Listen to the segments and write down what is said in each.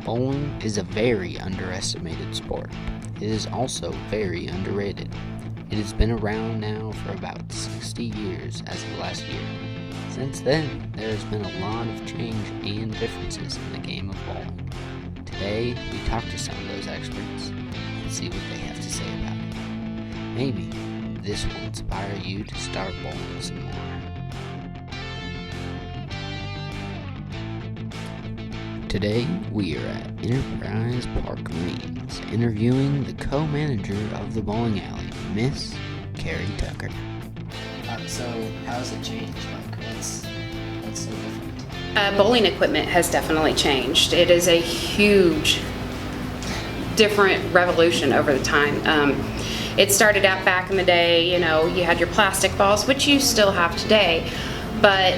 Bowling is a very underestimated sport. It is also very underrated. It has been around now for about 60 years as of last year. Since then, there has been a lot of change and differences in the game of bowling. Today, we talk to some of those experts and see what they have to say about it. Maybe this will inspire you to start bowling some more. Today, we are at Enterprise Park Lanes, interviewing the co-manager of the bowling alley, Miss Carrie Tucker. So, how's it changed? What's so different? Bowling equipment has definitely changed. It is a huge, different revolution over the time. It started out back in the day, you had your plastic balls, which you still have today, but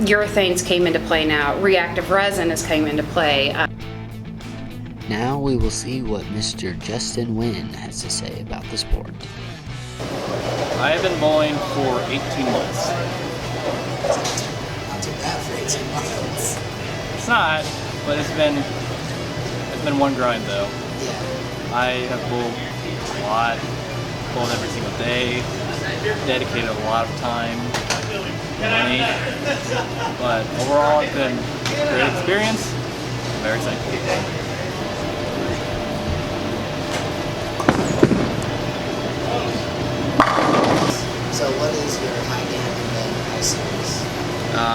urethanes came into play now. Reactive resin has came into play. Now we will see what Mr. Justin Wynn has to say about the sport. I have been bowling for 18 months. Not too bad for 18 months. It's not, but it's been one grind though. Yeah. I have bowled a lot, bowled every single day, dedicated a lot of time, money, but overall it's been a great experience. I'm very thankful. So, what is your high game and then high series?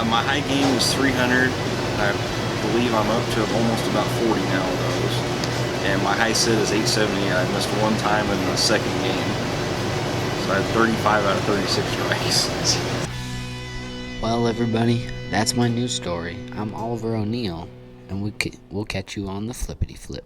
My high game is 300. I believe I'm up to almost about 40 now of those. And my high sit is 870. I missed one time in the second game. So I had 35 out of 36 strikes. Well, everybody, that's my news story. I'm Oliver O'Neill, and we'll catch you on the flippity flip.